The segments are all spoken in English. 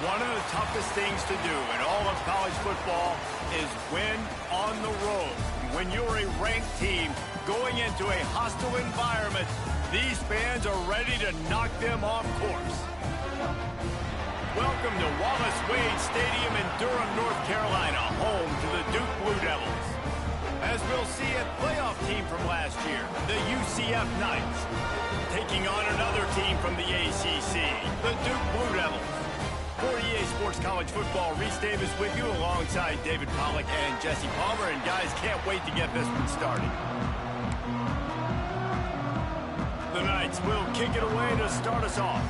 One of the toughest things to do in all of college football is win on the road. When you're a ranked team going into a hostile environment, these fans are ready to knock them off course. Welcome to Wallace Wade Stadium in Durham, North Carolina, home to the Duke Blue Devils. As we'll see a playoff team from last year, the UCF Knights, taking on another team from the ACC, the Duke Blue Devils. For EA Sports College Football, Reese Davis with you alongside David Pollack and Jesse Palmer. And guys, can't wait to get this one started. The Knights will kick it away to start us off.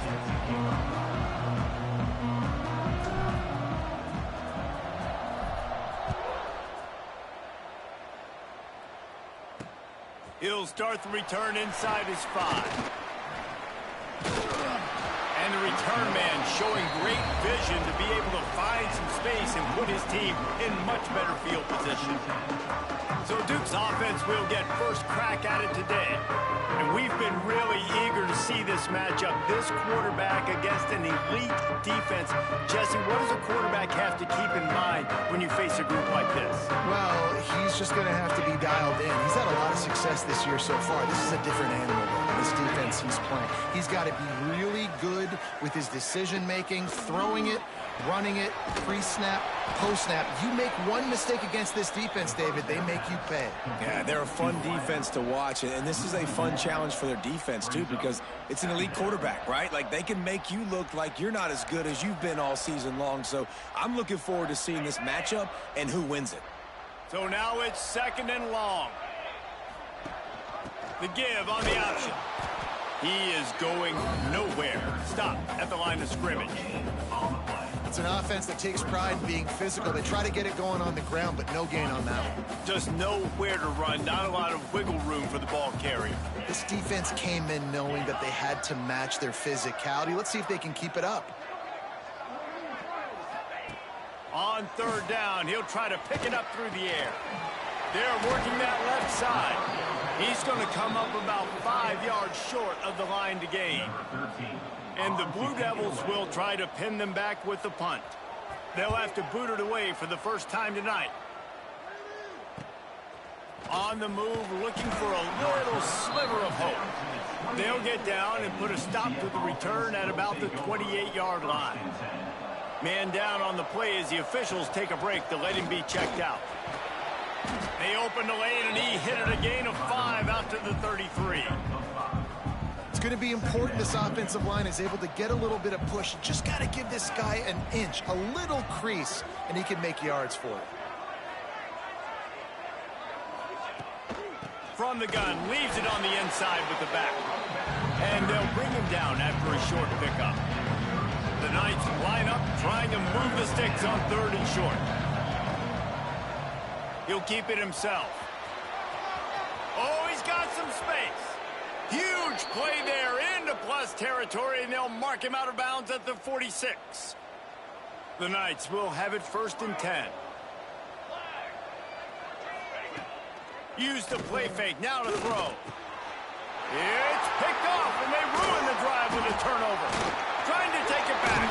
He'll start the return inside his 5. And the return man showing great vision to be able to find some space and put his team in much better field position. So Duke's offense will get first crack at it today. And we've been really eager to see this matchup. This quarterback against an elite defense. Jesse, what does a quarterback have to keep in mind when you face a group like this? Well, he's just going to have to be dialed in. He's had a lot of success this year so far. This is a different animal than this defense he's playing. He's got to be really good with his decision-making, throwing it, running it, pre-snap, post-snap. You make one mistake against this defense, David, they make you pay. Yeah, they're a fun defense to watch, and this is a fun challenge for their defense, too, because it's an elite quarterback, right? Like, they can make you look like you're not as good as you've been all season long, so I'm looking forward to seeing this matchup and who wins it. So now it's 2nd and long. The give on the option. He is going nowhere. Stop at the line of scrimmage. It's an offense that takes pride in being physical. They try to get it going on the ground, but no gain on that one. Just nowhere to run. Not a lot of wiggle room for the ball carrier. This defense came in knowing that they had to match their physicality. Let's see if they can keep it up. On 3rd down, he'll try to pick it up through the air. They're working that left side. He's going to come up about 5 yards short of the line to gain. And the Blue Devils will try to pin them back with the punt. They'll have to boot it away for the first time tonight. On the move, looking for a little sliver of hope. They'll get down and put a stop to the return at about the 28-yard line. Man down on the play as the officials take a break to let him be checked out. They opened the lane, and he hit it a gain of 5 out to the 33. It's going to be important this offensive line is able to get a little bit of push. You just got to give this guy an inch, a little crease, and he can make yards for it. From the gun, leaves it on the inside with the back. And they'll bring him down after a short pickup. The Knights line up, trying to move the sticks on 3rd and short. He'll keep it himself. Oh, he's got some space. Huge play there into plus territory, and they'll mark him out of bounds at the 46. The Knights will have it 1st and 10. Use the play fake, now to throw. It's picked off, and they ruin the drive with a turnover. Trying to take it back,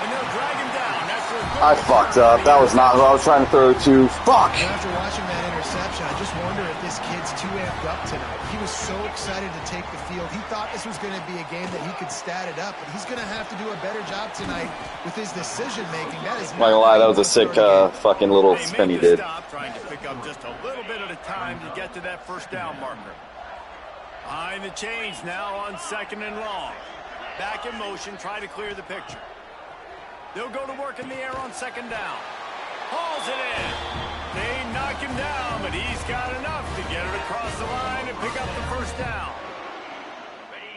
and they'll drag him down after a I fucked up. That was not who I was trying to throw to. Fuck! After watching that interception, I just wonder if this kid's too amped up tonight. He was so excited to take the field. He thought this was going to be a game that he could stat it up, but he's going to have to do a better job tonight with his decision-making. That is Not gonna lie, that was a sick fucking little spin he did. Stop, trying to pick up just a little bit at a time to get to that 1st down marker. Behind the chains now on 2nd and long. Back in motion, try to clear the picture. They'll go to work in the air on 2nd down. Hauls it in. They knock him down, but he's got enough to get it across the line and pick up the 1st down.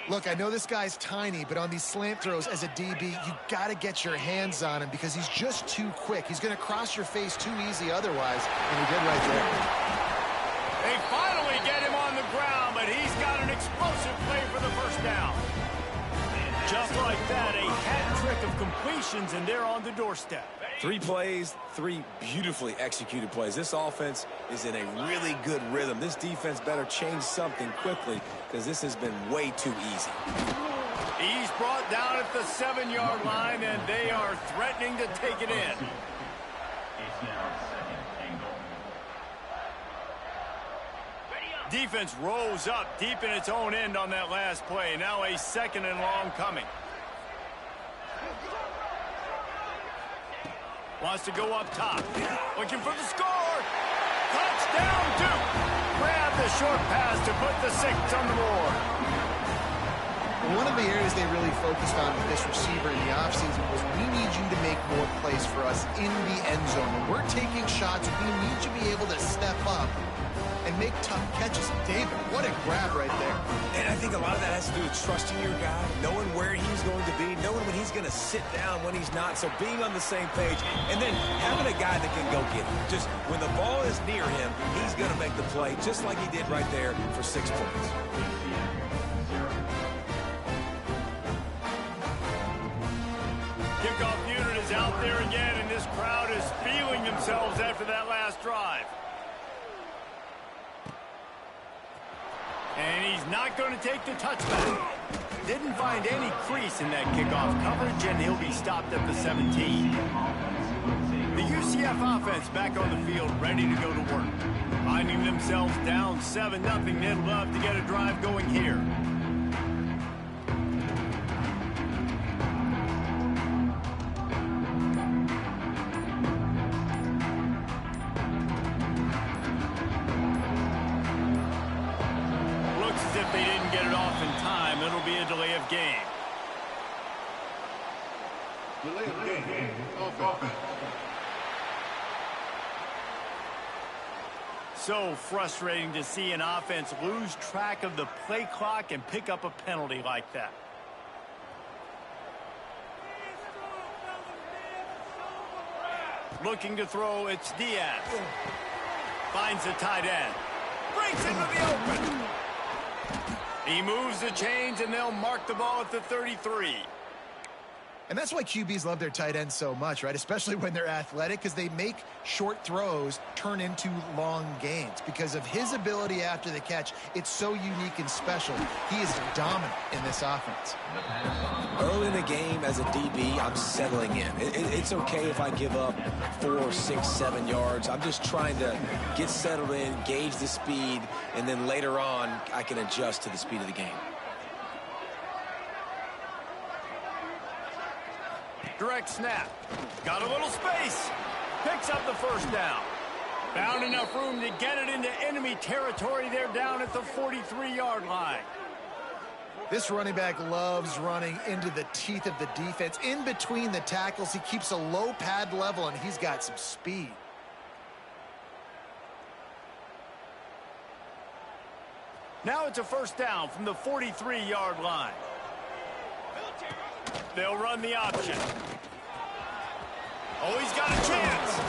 Look, I know this guy's tiny, but on these slant throws as a DB, you got to get your hands on him because he's just too quick. He's going to cross your face too easy otherwise, and he did right there. They finally get him on the ground, but he's got an explosive play for the 1st down. Just like that, a hat trick of completions, and they're on the doorstep. 3 plays, 3 beautifully executed plays. This offense is in a really good rhythm. This defense better change something quickly because this has been way too easy. He's brought down at the 7-yard line, and they are threatening to take it in. Defense rolls up deep in its own end on that last play. Now a 2nd and long coming. Wants to go up top. Looking for the score. Touchdown, Duke. Grab the short pass to put the 6 on the board. One of the areas they really focused on with this receiver in the offseason was we need you to make more plays for us in the end zone. When we're taking shots, we need you to be able to step up and make tough catches. David, what a grab right there. And I think a lot of that has to do with trusting your guy, knowing where he's going to be, knowing when he's going to sit down, when he's not. So being on the same page, and then having a guy that can go get it. Just when the ball is near him, he's going to make the play, just like he did right there for 6 points. Kickoff unit is out there again, and this crowd is feeling themselves after that last drive. And he's not going to take the touchback. Didn't find any crease in that kickoff coverage, and he'll be stopped at the 17. The UCF offense back on the field, ready to go to work. Finding themselves down 7-0, they'd love to get a drive going here. If they didn't get it off in time, it'll be a delay of game. So frustrating to see an offense lose track of the play clock and pick up a penalty like that. Looking to throw, it's Diaz. Finds the tight end. Breaks into the open. He moves the chains, and they'll mark the ball at the 33. And that's why QBs love their tight ends so much, right? Especially when they're athletic, because they make short throws turn into long gains. Because of his ability after the catch, it's so unique and special. He is dominant in this offense. Early in the game, as a DB, I'm settling in. It's okay if I give up 4, 6, 7 yards. I'm just trying to get settled in, gauge the speed, and then later on, I can adjust to the speed of the game. Direct snap. Got a little space. Picks up the 1st down. Found enough room to get it into enemy territory. They're down at the 43-yard line. This running back loves running into the teeth of the defense. In between the tackles, he keeps a low pad level, and he's got some speed. Now it's a 1st down from the 43-yard line. They'll run the option. Oh, he's got a chance.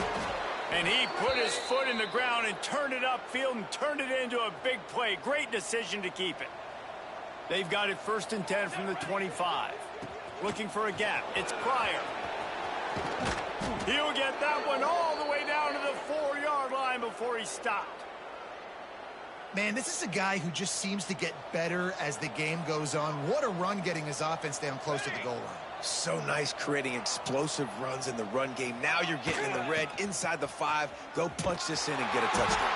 And he put his foot in the ground and turned it upfield and turned it into a big play. Great decision to keep it. They've got it 1st and 10 from the 25. Looking for a gap. It's Pryor. He'll get that one all the way down to the 4-yard line before he stopped. Man, this is a guy who just seems to get better as the game goes on. What a run getting his offense down close to the goal line. So nice creating explosive runs in the run game. Now you're getting in the red inside the 5. Go punch this in and get a touchdown.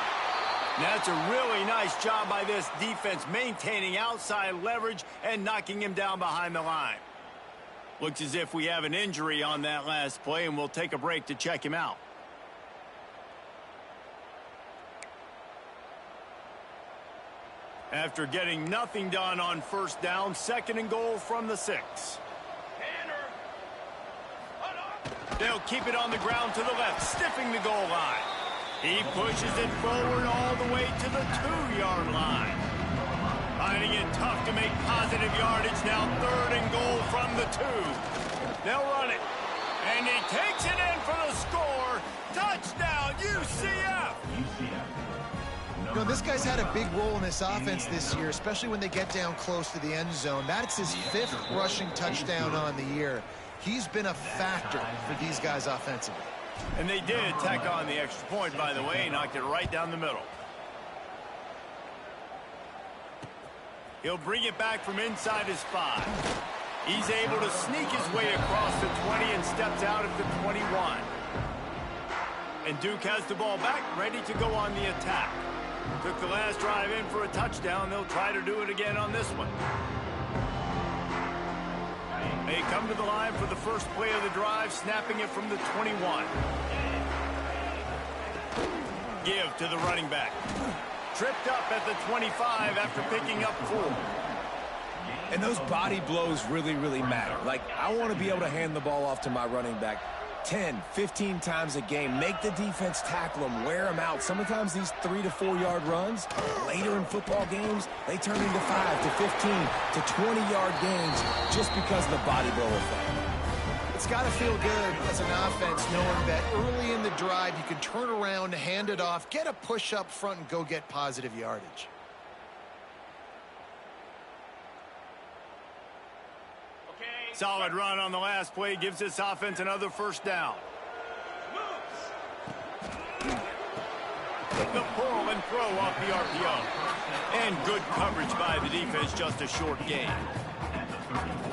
That's a really nice job by this defense, maintaining outside leverage and knocking him down behind the line. Looks as if we have an injury on that last play, and we'll take a break to check him out. After getting nothing done on 1st down, 2nd and goal from the 6. They'll keep it on the ground to the left, stiffing the goal line. He pushes it forward all the way to the 2-yard line. Finding it tough to make positive yardage. Now 3rd and goal from the 2. They'll run it. And he takes it in for the score. Touchdown, UCF! You know, this guy's had a big role in this offense this year, especially when they get down close to the end zone. That's his 5th rushing touchdown on the year. He's been a factor for these guys offensively. And they did tack on the extra point, by the way. Knocked it right down the middle. He'll bring it back from inside his 5. He's able to sneak his way across the 20 and steps out at the 21. And Duke has the ball back, ready to go on the attack. Took the last drive in for a touchdown. They'll try to do it again on this one. They come to the line for the first play of the drive, snapping it from the 21. Give to the running back. Tripped up at the 25 after picking up 4. And those body blows really, really matter. Like, I want to be able to hand the ball off to my running back 10, 15 times a game. Make the defense tackle them, wear them out. Sometimes these 3 to 4 yard runs, later in football games, they turn into 5 to 15 to 20 yard gains just because of the body blow effect. It's got to feel good as an offense knowing that early in the drive you can turn around, hand it off, get a push up front, and go get positive yardage. Solid run on the last play gives this offense another first down. The pull and throw off the RPO. And good coverage by the defense, just a short gain.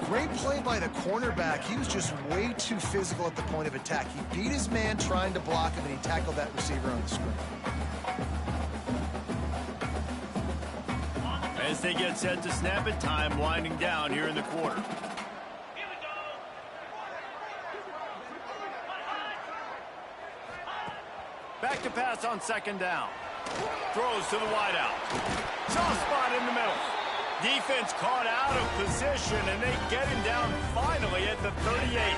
Great play by the cornerback. He was just way too physical at the point of attack. He beat his man trying to block him, and he tackled that receiver on the screen. As they get set to snap it, time winding down here in the quarter. Back to pass on second down. Throws to the wideout. Soft spot in the middle. Defense caught out of position, and they get him down finally at the 38.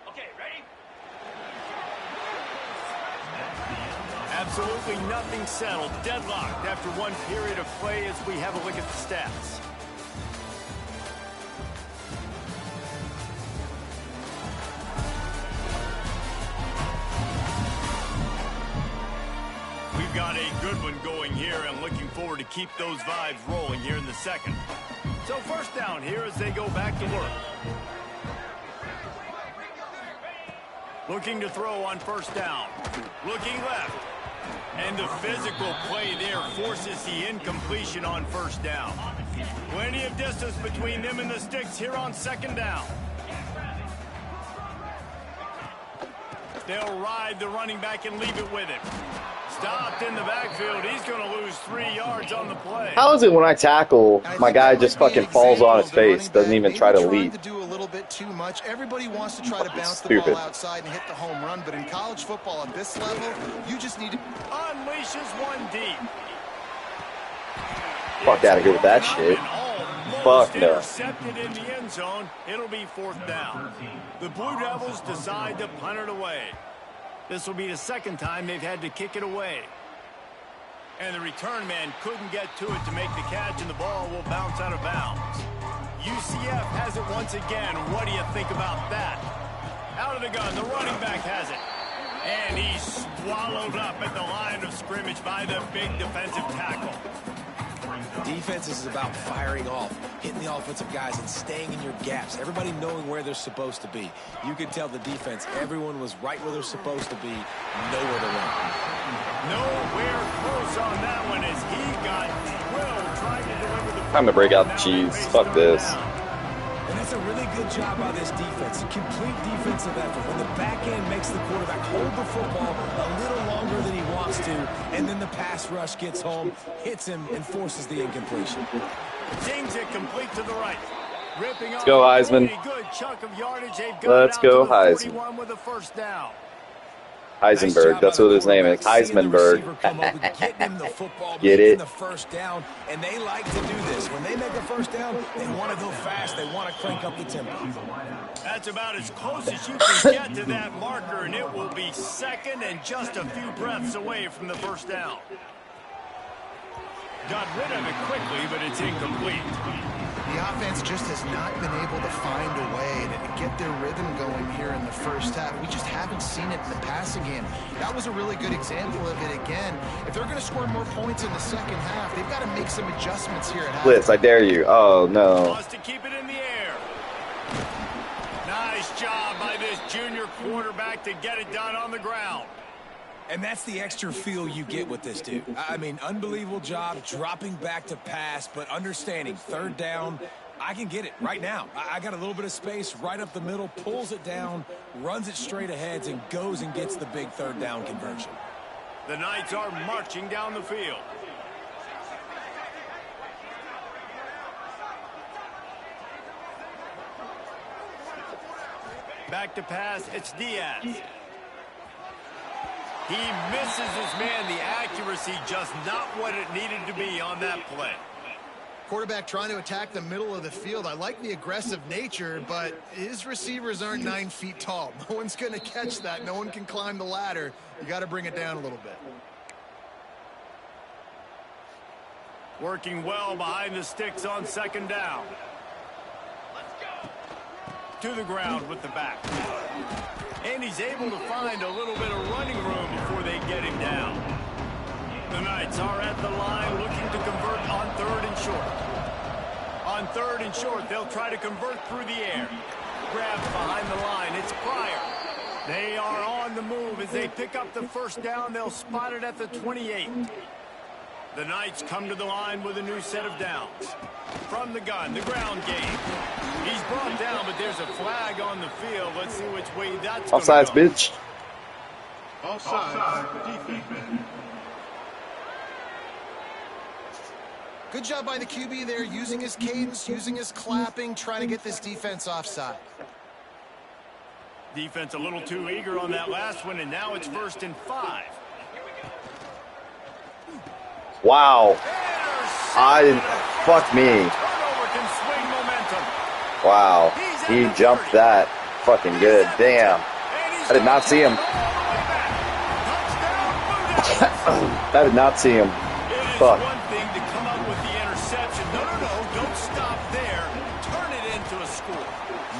Okay, ready? Absolutely nothing settled. Deadlocked after one period of play as we have a look at the stats. Got a good one going here and looking forward to keep those vibes rolling here in the second. So first down here as they go back to work. Looking to throw on first down. Looking left. And the physical play there forces the incompletion on first down. Plenty of distance between them and the sticks here on second down. They'll ride the running back and leave it with him. Stopped in the backfield. He's going to lose 3 yards on the play. How is it when I tackle, my guy just fucking falls on his face, doesn't even try to lead? To do a little bit too much. Everybody wants to try to bounce the ball outside and hit the home run, but in college football at this level, you just need to unleashes one deep. Fuck out of here with that shit. Fuck no. Intercepted in the end zone. It'll be fourth down. The Blue Devils decide to punt it away. This will be the second time they've had to kick it away. And the return man couldn't get to it to make the catch, and the ball will bounce out of bounds. UCF has it once again. What do you think about that? Out of the gun, the running back has it. And he's swallowed up at the line of scrimmage by the big defensive tackle. Defense is about firing off, hitting the offensive guys, and staying in your gaps. Everybody knowing where they're supposed to be. You could tell the defense, everyone was right where they're supposed to be, nowhere to run. Nowhere close on that one as he got drilled trying to deliver the... Time to break out the cheese. Fuck this. And that's a really good job by this defense. A complete defensive effort. When the back end makes the quarterback hold the football a little longer than he wants to, and then the pass rush gets home, hits him, and forces the incompletion. Dings it complete to the right. Ripping Let's go, Heisman. Good chunk of yardage. Let's go, Heisman. With a first down. Heisenberg, that's what his name is. Heisenberg. Get it? The first down, and they like to do this. When they make a first down, they want to go fast. They want to crank up the tempo. That's about as close as you can get to that marker, and it will be second and just a few breaths away from the first down. Got rid of it quickly, but it's incomplete. The offense just has not been able to find a way to get their rhythm going here in the first half. We just haven't seen it in the passing game. That was a really good example of it again. If they're going to score more points in the second half, they've got to make some adjustments here at half. Blitz, I dare you. Oh, no. Wants to keep it in the air. Nice job by this junior quarterback to get it done on the ground. And that's the extra feel you get with this dude. I mean, unbelievable job dropping back to pass, but understanding third down, I can get it right now. I got a little bit of space right up the middle, pulls it down, runs it straight ahead, and goes and gets the big third down conversion. The Knights are marching down the field. Back to pass, it's Diaz. He misses his man. The accuracy just not what it needed to be on that play. Quarterback trying to attack the middle of the field. I like the aggressive nature, but his receivers aren't 9 feet tall. No one's going to catch that. No one can climb the ladder. You got to bring it down a little bit. Working well behind the sticks on second down. To the ground with the back. And he's able to find a little bit of running room before they get him down. The Knights are at the line looking to convert on third and short. On third and short, they'll try to convert through the air. Grabs behind the line. It's Pryor. They are on the move as they pick up the first down. They'll spot it at the 28. The Knights come to the line with a new set of downs. From the gun, the ground game. He's brought down, but there's a flag on the field. Let's see which way that's going to go. Offsides, bitch. Offsides, defense. Good job by the QB there, using his cadence, using his clapping, trying to get this defense offside. Defense a little too eager on that last one, and now it's 1st and 5. Wow. Fuck me. Wow. He jumped that fucking good. Damn. I did not see him. I did not see him. Fuck. One thing to come up with the interception. No, don't stop there. Turn it into a score.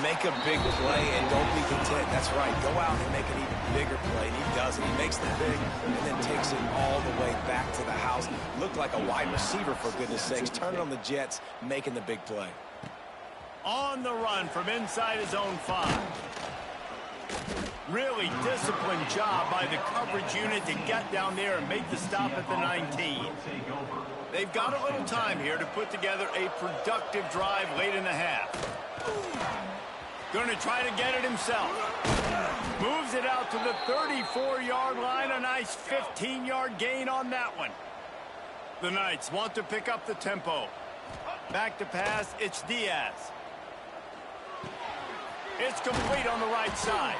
Make a big play and don't be content. That's right. Go out and make an even bigger play. He does it. He makes the big and then takes it all the way back to the house. Looked like a wide receiver, for goodness sakes. Turn it on the Jets, making the big play. On the run from inside his own 5. Really disciplined job by the coverage unit to get down there and make the stop at the 19. They've got a little time here to put together a productive drive late in the half. Going to try to get it himself. Moves it out to the 34-yard line. A nice 15-yard gain on that one. The Knights want to pick up the tempo. Back to pass, it's Diaz. It's complete on the right side.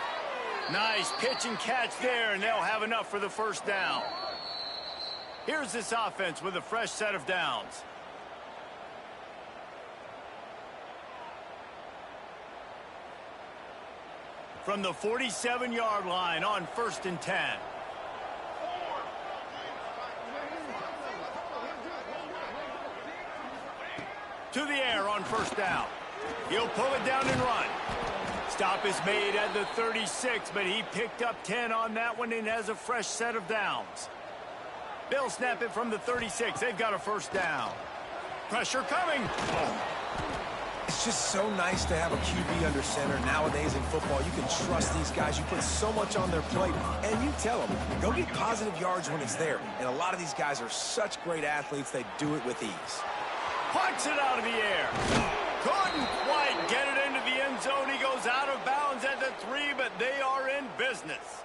Nice pitch and catch there, and they'll have enough for the first down. Here's this offense with a fresh set of downs. From the 47-yard line on 1st and 10. To the air on 1st down. He'll pull it down and run. Stop is made at the 36, but he picked up 10 on that one and has a fresh set of downs. They'll snap it from the 36. They've got a first down. Pressure coming. It's just so nice to have a QB under center. Nowadays in football, you can trust these guys. You put so much on their plate, and you tell them, go get positive yards when it's there. And a lot of these guys are such great athletes, they do it with ease. Pucks it out of the air. Couldn't quite get it into the end zone. He goes out of bounds at the 3, but they are in business.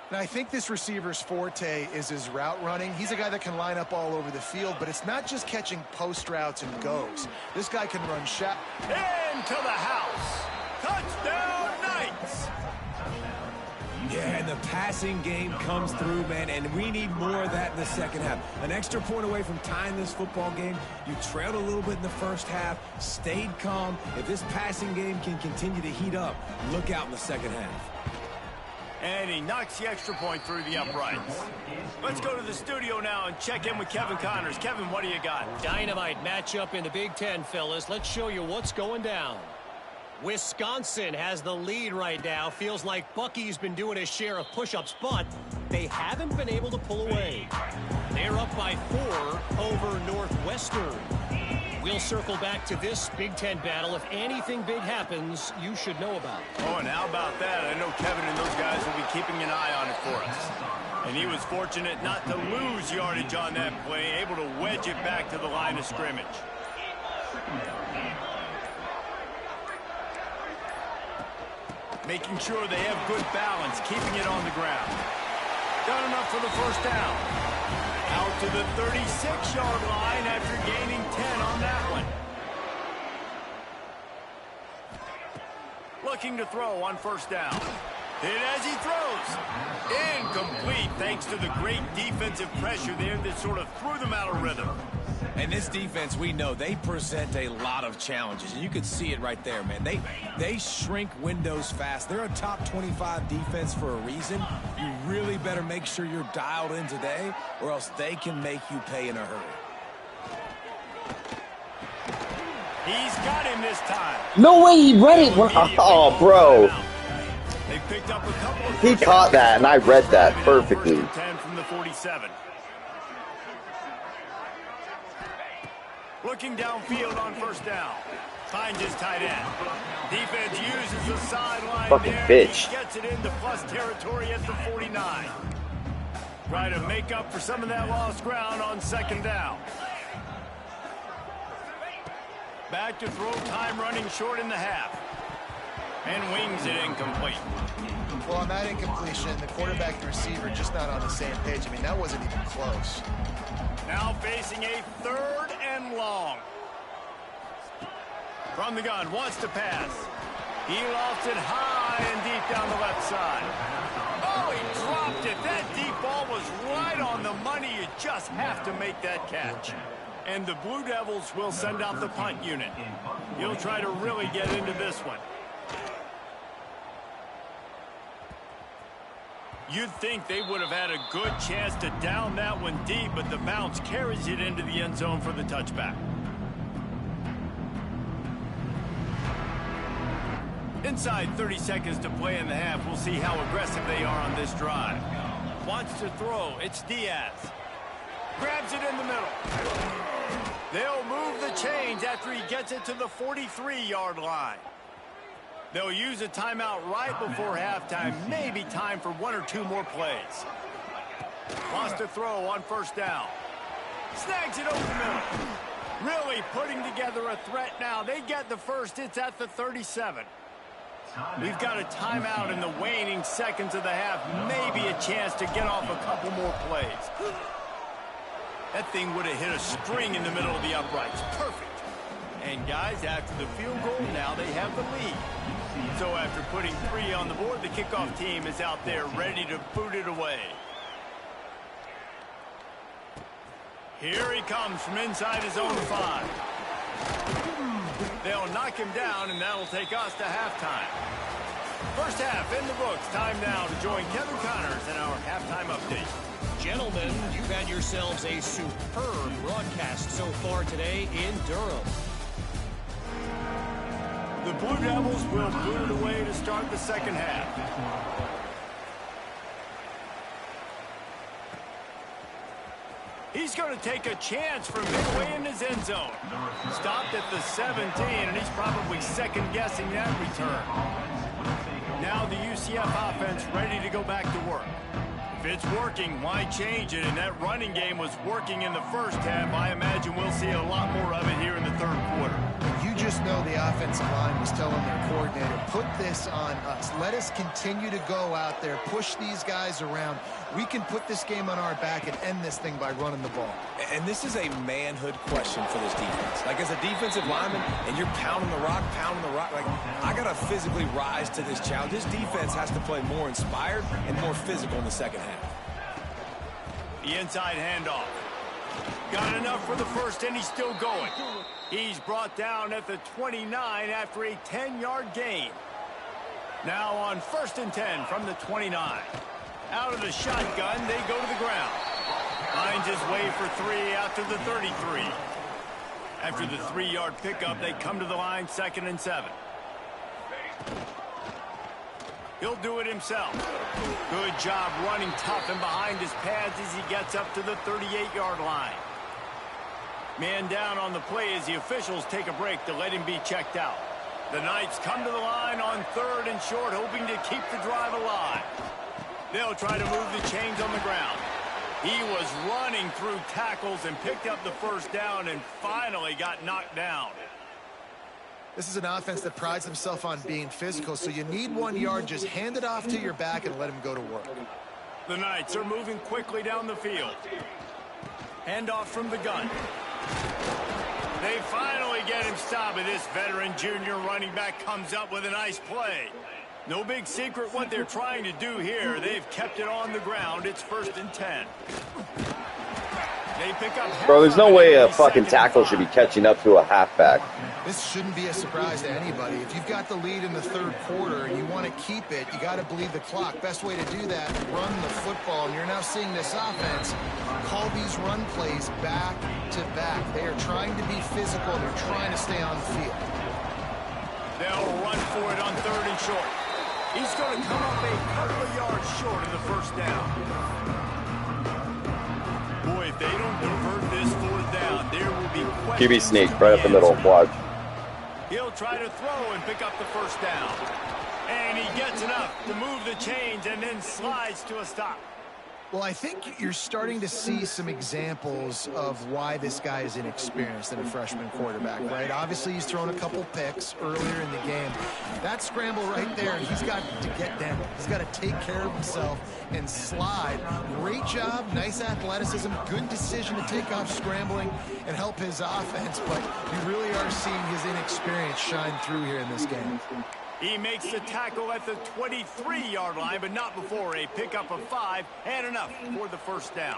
Now, I think this receiver's forte is his route running. He's a guy that can line up all over the field, but it's not just catching post routes and goes. This guy can run shot. Into the house. Touchdown, Knights. Yeah, and the passing game comes through, man, and we need more of that in the second half. An extra point away from tying this football game. You trailed a little bit in the first half, stayed calm. If this passing game can continue to heat up, look out in the second half. And he knocks the extra point through the uprights. Let's go to the studio now and check in with Kevin Connors. Kevin, what do you got? Dynamite matchup in the Big Ten, fellas. Let's show you what's going down. Wisconsin has the lead right now. Feels like Bucky's been doing his share of push-ups, but they haven't been able to pull away. They're up by 4 over Northwestern. We'll circle back to this Big Ten battle. If anything big happens, you should know about it. Oh, and how about that? I know Kevin and those guys will be keeping an eye on it for us. And he was fortunate not to lose yardage on that play, able to wedge it back to the line of scrimmage. Making sure they have good balance, keeping it on the ground. Got enough for the first down. Out to the 36-yard line after gaining 10 on that one. Looking to throw on first down. Hit as he throws. Incomplete thanks to the great defensive pressure there that sort of threw them out of rhythm. And this defense, we know, they present a lot of challenges. And you could see it right there, man. They shrink windows fast. They're a top 25 defense for a reason. You really better make sure you're dialed in today, or else they can make you pay in a hurry. He's got him this time. No way he read it. Oh, bro. They picked up a couple of He caught that, and I read that perfectly. 10 from the 47. Looking downfield on first down. Finds his tight end. Defense uses the sideline Fucking there. bitch. He gets it into plus territory at the 49. Try to make up for some of that lost ground on second down. Back to throw time, running short in the half. And wings it incomplete. Well, on that incompletion, the quarterback and receiver just not on the same page. I mean, that wasn't even close. Now facing a 3rd and long. From the gun, wants to pass. He lost it high and deep down the left side. Oh, he dropped it. That deep ball was right on the money. You just have to make that catch. And the Blue Devils will send out the punt unit. He'll try to really get into this one. You'd think they would have had a good chance to down that one deep, but the bounce carries it into the end zone for the touchback. Inside 30 seconds to play in the half. We'll see how aggressive they are on this drive. Wants to throw. It's Diaz. Grabs it in the middle. They'll move the chains after he gets it to the 43-yard line. They'll use a timeout right before halftime. Maybe time for 1 or 2 more plays. Wants to throw on first down. Snags it over the middle. Really putting together a threat now. They get the first. It's at the 37. We've got a timeout in the waning seconds of the half. Maybe a chance to get off a couple more plays. That thing would have hit a string in the middle of the uprights. Perfect. And guys, after the field goal, now they have the lead. So after putting 3 on the board, the kickoff team is out there ready to boot it away. Here he comes from inside his own 5. They'll knock him down, and that'll take us to halftime. First half in the books. Time now to join Kevin Connors in our halftime update. Gentlemen, you've had yourselves a superb broadcast so far today in Durham. The Blue Devils will boot it away to start the second half. He's going to take a chance from midway in his end zone. Stopped at the 17, and he's probably second-guessing that return. Now the UCF offense ready to go back to work. If it's working, why change it? And that running game was working in the first half. I imagine we'll see a lot more of it here in the third quarter. You just know the offensive line was telling their coordinator, put this on us. Let us continue to go out there, push these guys around. We can put this game on our back and end this thing by running the ball. And this is a manhood question for this defense. Like, as a defensive lineman, and you're pounding the rock, like, I got to physically rise to this challenge. This defense has to play more inspired and more physical in the second half. The inside handoff. Got enough for the first, and he's still going. He's brought down at the 29 after a 10-yard gain. Now on 1st and 10 from the 29. Out of the shotgun, they go to the ground. Finds his way for 3 out to the 33. After the 3-yard pickup, they come to the line 2nd and 7. He'll do it himself. Good job running tough and behind his pads as he gets up to the 38-yard line. Man down on the play as the officials take a break to let him be checked out. The Knights come to the line on 3rd and short, hoping to keep the drive alive. They'll try to move the chains on the ground. He was running through tackles and picked up the first down and finally got knocked down. This is an offense that prides himself on being physical, so you need 1 yard, just hand it off to your back and let him go to work. The Knights are moving quickly down the field. Handoff from the gun. They finally get him stopped, and this veteran junior running back comes up with a nice play. No big secret what they're trying to do here. They've kept it on the ground. It's 1st and 10. They pick up. Bro, there's no way a fucking tackle should be catching up to a halfback. This shouldn't be a surprise to anybody. If you've got the lead in the 3rd quarter and you want to keep it, you got to bleed the clock. Best way to do that, run the football. And you're now seeing this offense call these run plays back to back. They are trying to be physical. They're trying to stay on the field. They'll run for it on 3rd and short. He's going to come up a couple of yards short of the first down. Boy, if they don't convert this 4th down, there will be questions. QB sneak right up the middle. Watch. He'll try to throw and pick up the first down. And he gets enough to move the chains and then slides to a stop. Well, I think you're starting to see some examples of why this guy is inexperienced in a freshman quarterback, right? Obviously, he's thrown a couple picks earlier in the game. That scramble right there, he's got to get down. He's got to take care of himself and slide. Great job, nice athleticism, good decision to take off scrambling and help his offense, but you really are seeing his inexperience shine through here in this game. He makes the tackle at the 23-yard line, but not before a pickup of 5 and enough for the first down.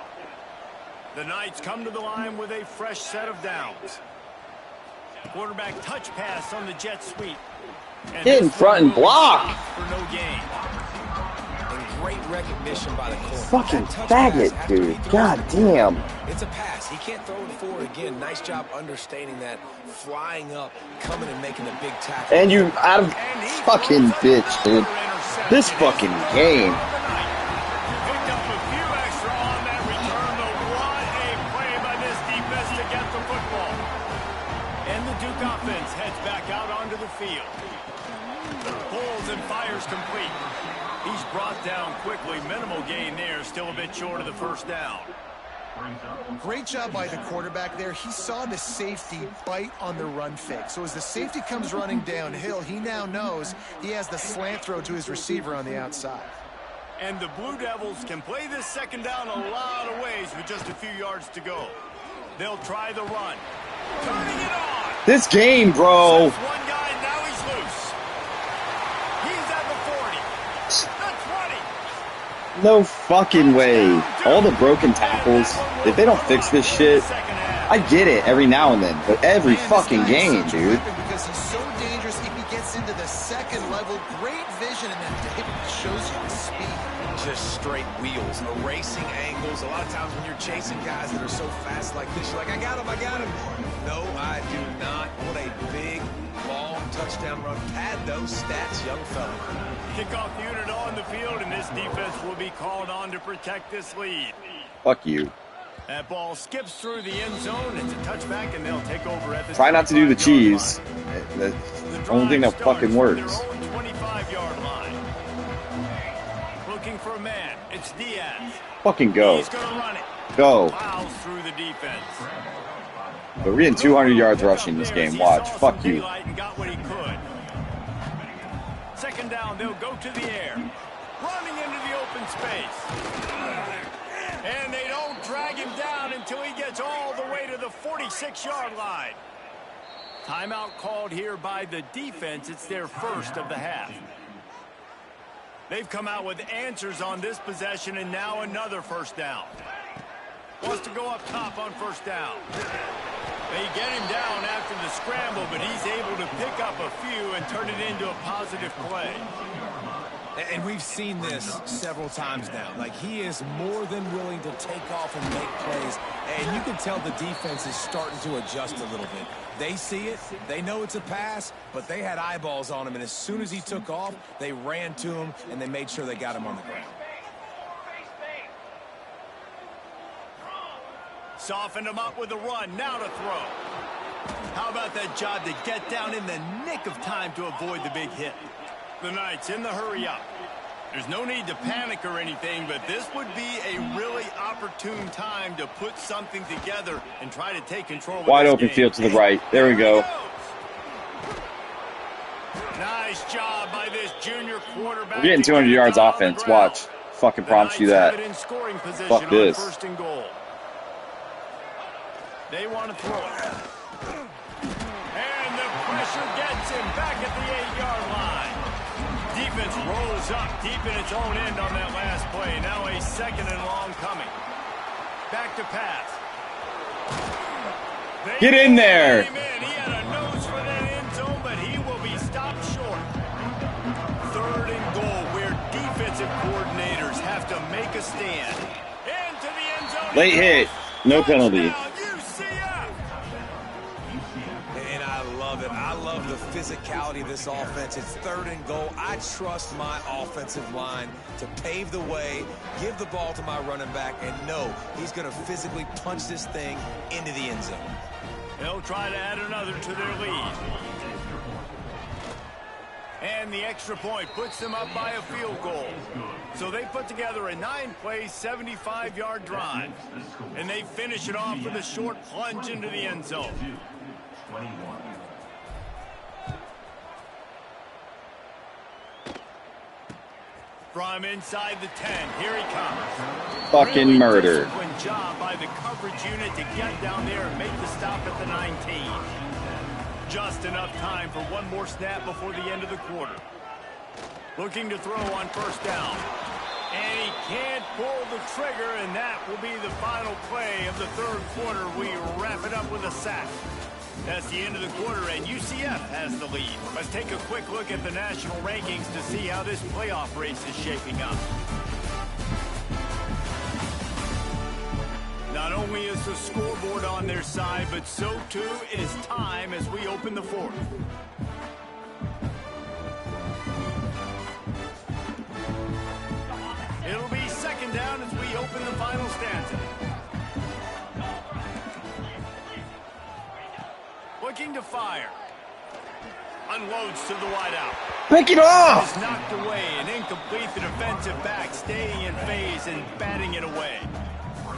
The Knights come to the line with a fresh set of downs. Quarterback touch pass on the jet sweep. Get in front and block. For no gain. And great recognition by the corner. Fucking faggot, dude. God damn. It's a pass. He can't throw it forward again. Nice job understanding that. Flying up, coming and making a big tackle. And you out of fucking bitch, dude. This fucking game. Picked up a few extra on that return, but what a play by this defense to get the football. And the Duke offense heads back out onto the field. Pulls and fires complete. He's brought down quickly. Minimal gain there, still a bit short of the first down. Great job by the quarterback there. He saw the safety bite on the run fake. So as the safety comes running downhill, he now knows he has the slant throw to his receiver on the outside. And the Blue Devils can play this second down a lot of ways with just a few yards to go. They'll try the run. Turning it on. This game, bro. That's one guy, now he's loose. He's at the 40. The 20. No fucking way. All the broken tackles. If they don't fix this shit, I get it every now and then, but every fucking game, dude. Because he's so dangerous if he gets into the second level. Great vision, and that shows you the speed. Just straight wheels, erasing angles. A lot of times when you're chasing guys that are so fast like this, you're like, I got him, I got him. No, I do not. What a big, long touchdown run. Pad those stats, young fella. Kickoff unit on the field, and this defense will be called on to protect this lead. Fuck you. That ball skips through the end zone. It's a touchback, and they'll take over at the Try not to do the 25-yard cheese. line. That's the only thing that fucking works. 25-yard line. Looking for a man. It's Diaz. Fucking go. He's going to run it. Go. Plows through the defense. But we're getting 200 yards rushing this game. Watch. Fuck you. And got what he could. Second down, they'll go to the air. Running into the open space. And they don't drag him down until he gets all the way to the 46-yard line. Timeout called here by the defense. It's their first of the half. They've come out with answers on this possession, and now another first down. Wants to go up top on first down. They get him down after the scramble, but he's able to pick up a few and turn it into a positive play. And we've seen this several times now. Like, he is more than willing to take off and make plays. And you can tell the defense is starting to adjust a little bit. They see it. They know it's a pass, but they had eyeballs on him. And as soon as he took off, they ran to him, and they made sure they got him on the ground. softened him up with a run. Now to throw. How about that job to get down in the nick of time to avoid the big hit? The Knights in the hurry up. There's no need to panic or anything, but this would be a really opportune time to put something together and try to take control of Wide this open game. field to the right. There we go. Nice job by this junior quarterback. We're getting 200 yards offense. Watch. Fucking promise you that. Fuck this. First and goal. They want to throw it. And the pressure gets him back at the 8-yard line. Defense rolls up deep in its own end on that last play. Now a second and long coming. Back to pass. Get in there. He had a nose for that end zone, but he will be stopped short. Third and goal, where defensive coordinators have to make a stand. Into the end zone. Late hit. No penalty. And I love it. I love the physicality of this offense. It's third and goal. I trust my offensive line to pave the way, give the ball to my running back, and know he's going to physically punch this thing into the end zone. They'll try to add another to their lead. And the extra point puts them up by a field goal. So they put together a 9-play, 75-yard drive. And they finish it off with a short plunge into the end zone. From inside the 10, here he comes. Fucking really murder. Disciplined job by the coverage unit to get down there and make the stop at the 19. Just enough time for one more snap before the end of the quarter. Looking to throw on first down. And he can't pull the trigger, and that will be the final play of the third quarter. We wrap it up with a sack. That's the end of the quarter, and UCF has the lead. Let's take a quick look at the national rankings to see how this playoff race is shaping up. Not only is the scoreboard on their side, but so too is time as we open the fourth. It'll be second down as we open the final stanza. Looking to fire. Unloads to the wideout. Pick it off! Is knocked away and incomplete. The defensive back staying in phase and batting it away.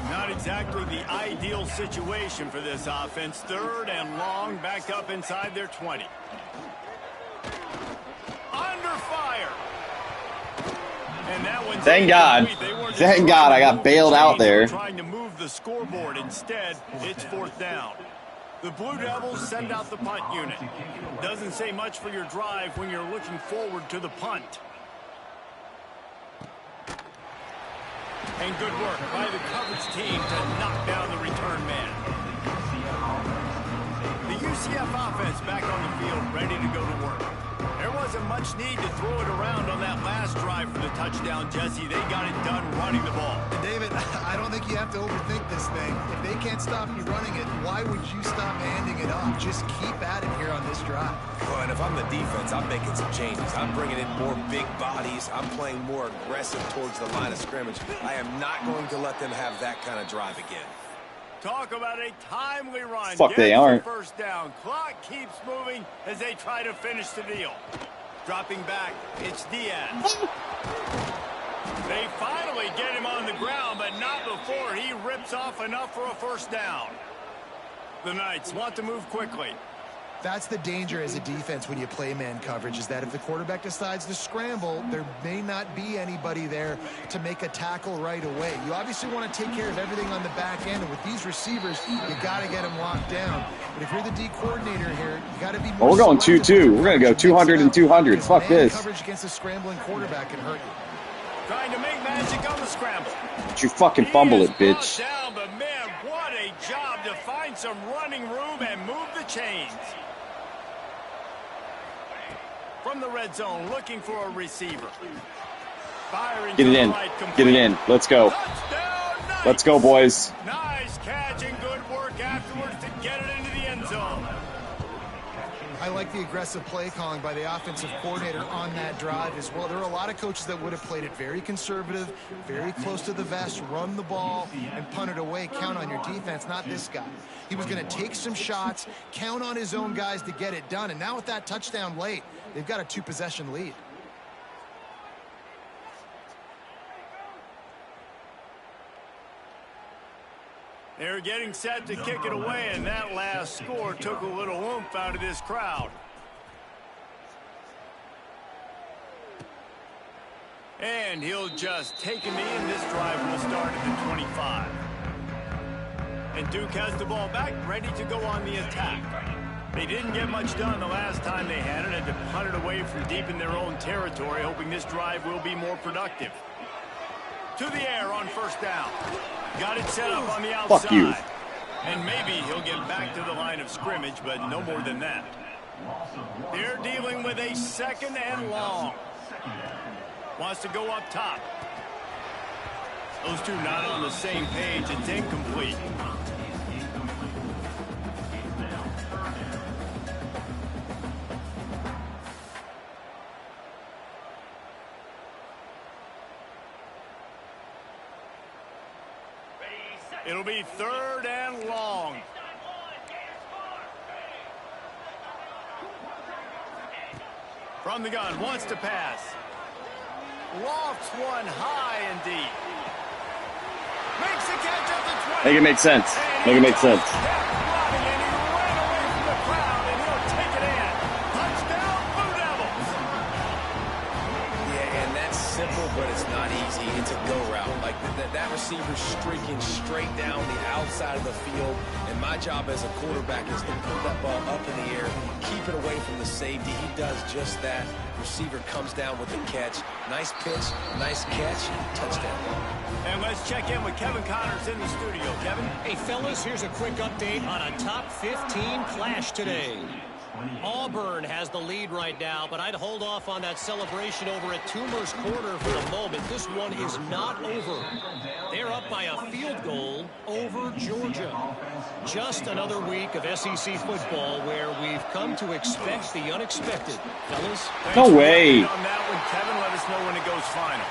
Not exactly the ideal situation for this offense. Third and long, back up inside their 20. Under fire. And that one's Thank God. Thank God I got bailed out there. Trying to move the scoreboard. Instead, it's fourth down. The Blue Devils send out the punt unit. Doesn't say much for your drive when you're looking forward to the punt. And good work by the coverage team to knock down the return man. The UCF offense back on the field, ready to go to work. There wasn't much need to throw it around on that last drive for the touchdown, Jesse. They got it done running the ball. David, I don't think you have to overthink this thing. If they can't stop you running it, why would you stop handing it off? Just keep at it here on this drive. Well, and if I'm the defense, I'm making some changes. I'm bringing in more big bodies. I'm playing more aggressive towards the line of scrimmage. I am not going to let them have that kind of drive again. Talk about a timely run. Fuck, they aren't. First down. Clock keeps moving as they try to finish the deal. Dropping back, it's Diaz. They finally get him on the ground, but not before he rips off enough for a first down. The Knights want to move quickly. That's the danger as a defense when you play man coverage, is that if the quarterback decides to scramble, there may not be anybody there to make a tackle right away. You obviously want to take care of everything on the back end, and with these receivers, you got to get them locked down. But if you're the D coordinator here, you got to be more. Well, we're going 2-2. We're going to go 200 and 200. Fuck this. Coverage against a scrambling quarterback can hurt you. Trying to make magic on the scramble. Don't you fucking fumble it, bitch. Down, but man, what a job to find some running room and move the chains. From the red zone, looking for a receiver. Firing Get it in. Get it in. Let's go. Touchdown, Let's go, boys. Nice catch and good work afterwards to get it into the end zone. I like the aggressive play calling by the offensive coordinator on that drive as well. There are a lot of coaches that would have played it very conservative, very close to the vest, run the ball, and punt it away. Count on your defense, not this guy. He was going to take some shots, count on his own guys to get it done. And now with that touchdown late, they've got a 2-possession lead. They're getting set to kick it away, and that last score took a little oomph out of this crowd. And he'll just take him in. This drive will start at the 25. And Duke has the ball back, ready to go on the attack. They didn't get much done the last time they had it, and to punt it away from deep in their own territory, hoping this drive will be more productive. To the air on first down. Got it set up on the outside. Fuck you. And maybe he'll get back to the line of scrimmage, but no more than that. They're dealing with a second and long. Wants to go up top. Those two not on the same page. It's incomplete. It'll be third and long. From the gun, wants to pass. Lofts one high and deep. Makes the catch at the 20. Make it make sense. Make it make sense. But it's not easy. It's a go route. Like that receiver streaking straight down the outside of the field. And my job as a quarterback is to put that ball up in the air, keep it away from the safety. He does just that. Receiver comes down with the catch. Nice pitch, nice catch, touchdown. And let's check in with Kevin Connors in the studio. Kevin? Hey, fellas, here's a quick update on a top 15 clash today. Auburn has the lead right now, but I'd hold off on that celebration over at Toomer's Corner for the moment. This one is not over. They're up by a field goal over Georgia. Just another week of SEC football where we've come to expect the unexpected. Fellas? No way. On that one, Kevin, let us know when it goes final.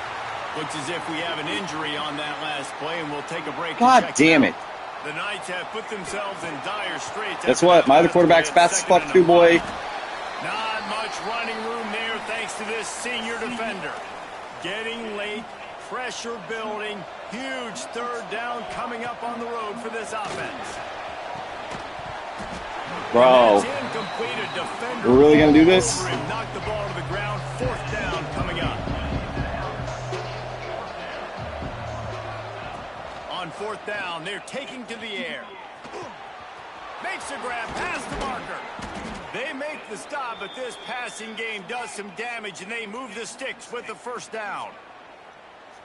Looks as if we have an injury on that last play, and we'll take a break. God damn it. The Knights have put themselves in dire straits. Guess what? My other quarterback's fast as fuck too, boy. Not much running room there thanks to this senior defender. Getting late, pressure building, huge third down coming up on the road for this offense. Bro, we're really going to do this? Knock the ball to the ground, fourth down coming up. On fourth down, they're taking to the air. Makes a grab past the marker. They make the stop, but this passing game does some damage, and they move the sticks with the first down.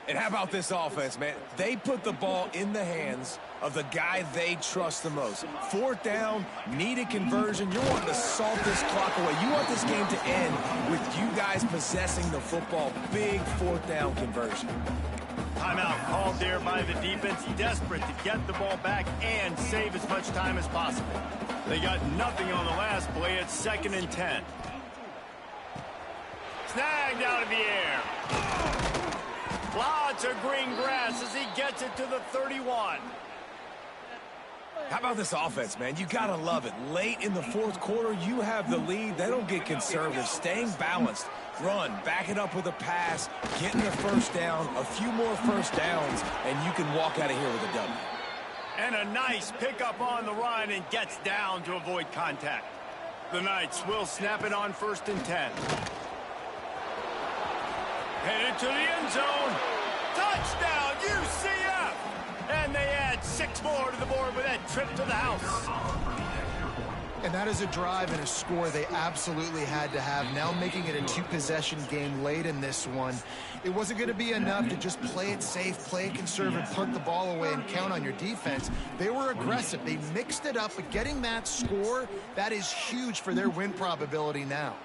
And how about this offense, man? They put the ball in the hands of the guy they trust the most. Fourth down, needed conversion. You're wanting to salt this clock away. You want this game to end with you guys possessing the football. Big fourth down conversion. Timeout called there by the defense, desperate to get the ball back and save as much time as possible. They got nothing on the last play. It's 2nd and 10. Snagged out of the air. Lots of green grass as he gets it to the 31. How about this offense, man? You got to love it. Late in the fourth quarter, you have the lead. They don't get conservative. Staying balanced. Run, back it up with a pass, getting the first down, a few more first downs, and you can walk out of here with a W. And a nice pickup on the run and gets down to avoid contact. The Knights will snap it on 1st and 10. Headed to the end zone. Touchdown, UCF! And they add 6 more to the board with that trip to the house. And that is a drive and a score they absolutely had to have. Now making it a 2-possession game late in this one. It wasn't going to be enough to just play it safe, play it conservative, punt the ball away, and count on your defense. They were aggressive. They mixed it up, but getting that score, that is huge for their win probability now.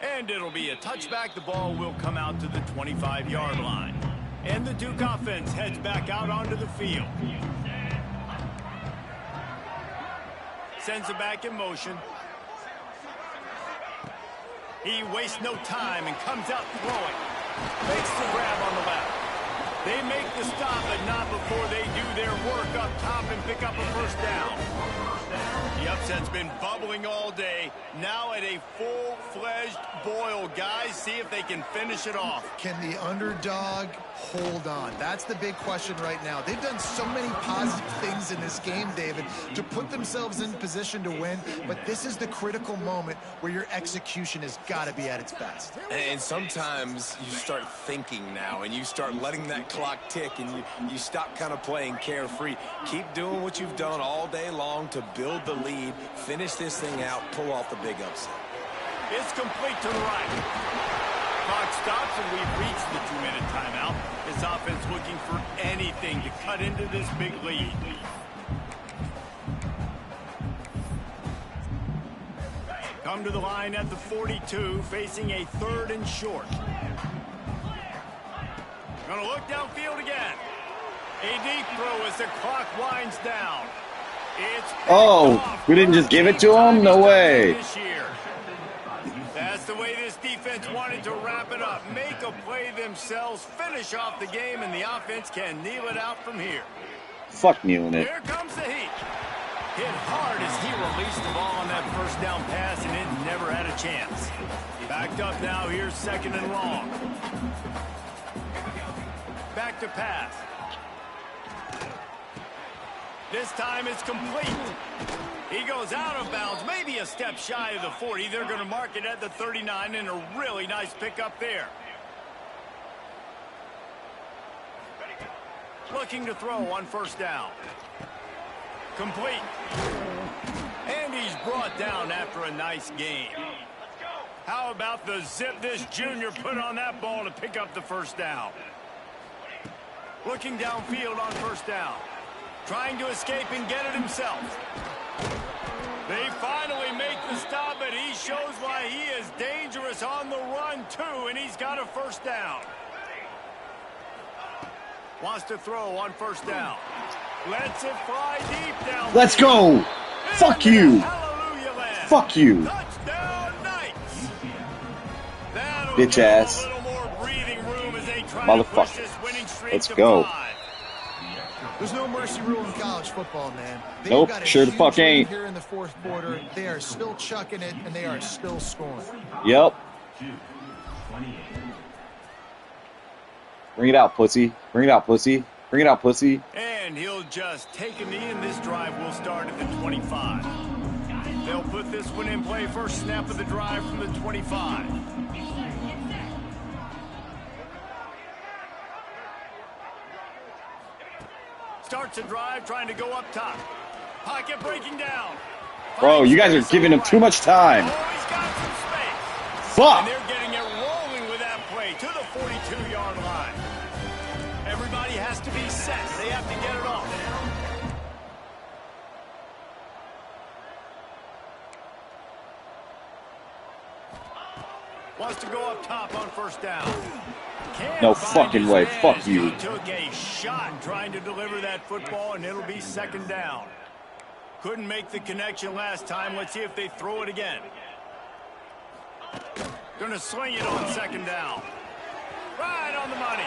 And it'll be a touchback. The ball will come out to the 25-yard line. And the Duke offense heads back out onto the field. Sends it back in motion. He wastes no time and comes out throwing. Makes the grab on the left. They make the stop, but not before they do their work up top and pick up a first down. The upset's been bubbling all day. Now at a full-fledged boil. Guys, see if they can finish it off. Can the underdog hold on? That's the big question right now. They've done so many positive things in this game, David, to put themselves in position to win, but this is the critical moment where your execution has got to be at its best. And sometimes you start thinking now, and you start letting that clock tick, and you stop kind of playing carefree. Keep doing what you've done all day long to build the lead, finish this thing out, pull off the big upset. It's complete to the right. Clock stops, and we've reached the 2-minute timeout. This offense looking for anything to cut into this big lead. Come to the line at the 42, facing a 3rd and short. Gonna look downfield again. A deep throw as the clock winds down. Oh, we didn't just give it to him? No way. That's the way this defense wanted to wrap it up. Make a play themselves, finish off the game, and the offense can kneel it out from here. Fuck kneeling it. Here comes the heat. Hit hard as he released the ball on that first down pass, and it never had a chance. Backed up now, here's 2nd and long. Back to pass. This time it's complete. He goes out of bounds, maybe a step shy of the 40. They're going to mark it at the 39, and a really nice pickup there. Looking to throw on first down. Complete. And he's brought down after a nice game. How about the zip this junior put on that ball to pick up the first down? Looking downfield on first down. Trying to escape and get it himself. They finally make the stop, but he shows why he is dangerous on the run, too, and he's got a first down. Wants to throw on first down. Lets it fly deep down. Let's go. Fuck you. Fuck you. Touchdown, Knights. Bitch ass. Motherfucker. Let's go. There's no mercy rule in college football, man. Nope, sure the fuck ain't. Here in the 4th quarter, they are still chucking it, and they are still scoring. Yep. Bring it out, pussy. Bring it out, pussy. Bring it out, pussy. And he'll just take a knee, and this drive will start at the 25. They'll put this one in play. First snap of the drive from the 25. Starts a drive, trying to go up top. Pocket breaking down. Bro, you guys are giving him too much time. Oh, he's got some space. Fuck. And they're getting it rolling with that play to the 42-yard line. Everybody has to be set. They have to get it off. Wants to go up top on first down. No fucking way. Fuck you. He took a shot trying to deliver that football, and it'll be 2nd down. Couldn't make the connection last time. Let's see if they throw it again. Gonna swing it on 2nd down. Right on the money.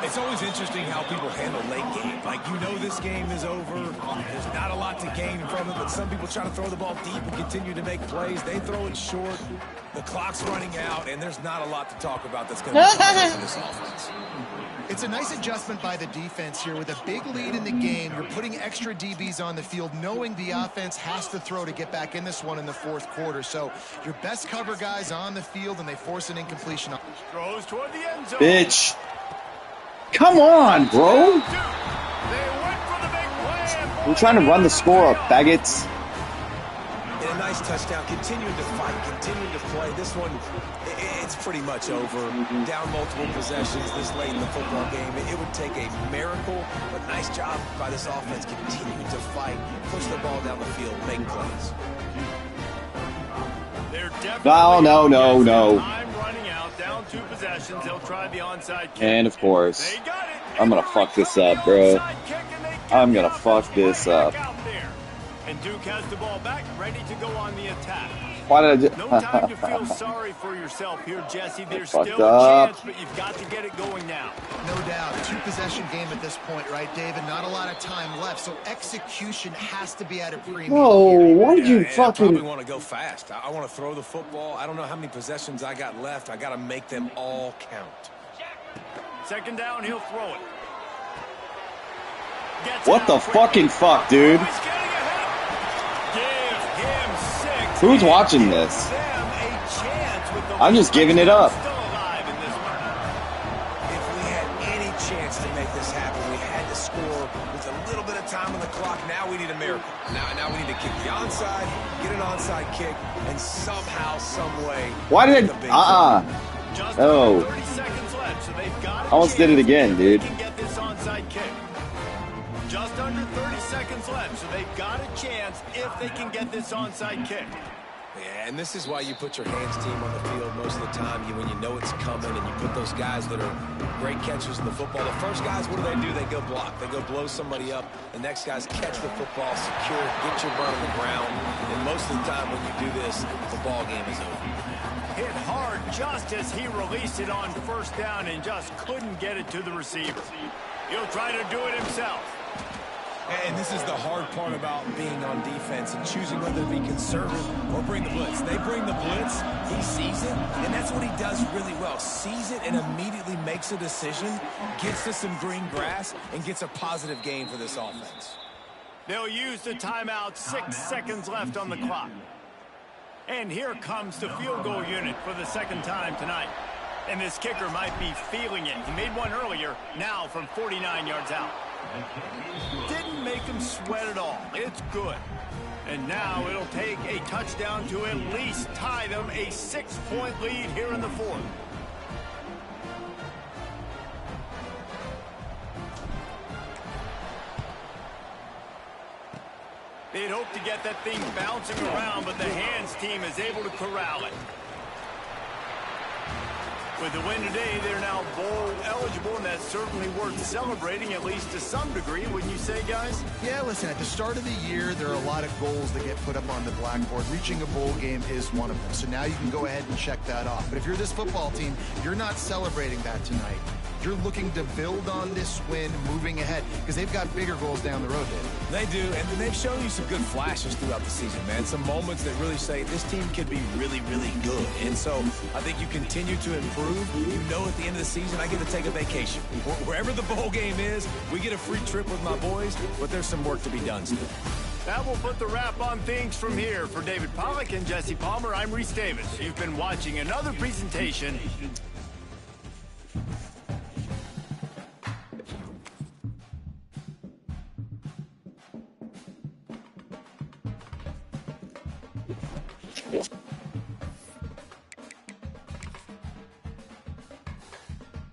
It's always interesting how people handle late game. Like, you know this game is over. There's not a lot to gain from it, but some people try to throw the ball deep and continue to make plays. They throw it short. The clock's running out, and there's not a lot to talk about that's going to be in this offense. It's a nice adjustment by the defense here. With a big lead in the game, you're putting extra DBs on the field, knowing the offense has to throw to get back in this one in the 4th quarter. So your best cover guys on the field, and they force an incompletion. Throws toward the end zone. Bitch. Come on, bro. We're trying to run the score up, faggots. And a nice touchdown. Continuing to fight, continuing to play. This one, it's pretty much over. Down multiple possessions this late in the football game. It would take a miracle, but nice job by this offense continuing to fight, push the ball down the field, make plays. No. Time running out, down 2 possessions. They'll try the onside kick. And of course, I'm gonna fuck this up, bro. I'm gonna fuck this up. And Duke has the ball back, ready to go on the attack. Why did I just... No time to feel sorry for yourself here, Jesse. There's still fucked a up. chance, but you've got to get it going now. No doubt. Two-possession game at this point, right, David? Not a lot of time left, so execution has to be at a premium. No, why did you I fucking... probably want to go fast. I want to throw the football. I don't know how many possessions I got left. I got to make them all count. Second down, he'll throw it. Gets What it the out quickly. fucking fuck, dude? He's getting ahead. Give him 6. Who's and watching give this? them a chance with the I'm just giving it up. Still alive in this one. If we had any chance to make this happen, we had to score with a little bit of time on the clock. Now we need a miracle. Now we need to kick the onside, get an onside kick, and somehow, some way... Why did get the big Just Oh. under 30 seconds left, so they've got a Almost did it chance again, if dude. They can get this onside kick. Just under 30 seconds left, so they've got a chance if they can get this onside kick. Yeah, and this is why you put your hands team on the field most of the time. When you know it's coming, and you put those guys that are great catchers in the football. The first guys, what do? They go block. They go blow somebody up. The next guys catch the football, secure it, get your butt on the ground. And most of the time when you do this, the ball game is over. Hit hard just as he released it on first down and just couldn't get it to the receiver. He'll try to do it himself. And this is the hard part about being on defense and choosing whether to be conservative or bring the blitz. They bring the blitz, he sees it, and that's what he does really well. Sees it and immediately makes a decision, gets to some green grass, and gets a positive gain for this offense. They'll use the timeout, 6 seconds left on the clock. And here comes the field goal unit for the second time tonight. And this kicker might be feeling it. He made one earlier, now from 49 yards out. Didn't make him sweat at all. It's good. And now it'll take a touchdown to at least tie them a 6-point lead here in the fourth. They'd hope to get that thing bouncing around, but the hands team is able to corral it. With the win today, they're now bowl eligible, and that's certainly worth celebrating, at least to some degree, wouldn't you say, guys? Yeah, listen, at the start of the year, there are a lot of goals that get put up on the blackboard. Reaching a bowl game is one of them. So now you can go ahead and check that off. But if you're this football team, you're not celebrating that tonight. You're looking to build on this win moving ahead because they've got bigger goals down the road, David. They do, and they've shown you some good flashes throughout the season, man. Some moments that really say this team could be really, really good. And so I think you continue to improve. You know at the end of the season, I get to take a vacation. Wherever the bowl game is, we get a free trip with my boys, but there's some work to be done still. That will put the wrap on things from here. For David Pollack and Jesse Palmer, I'm Reese Davis. You've been watching another presentation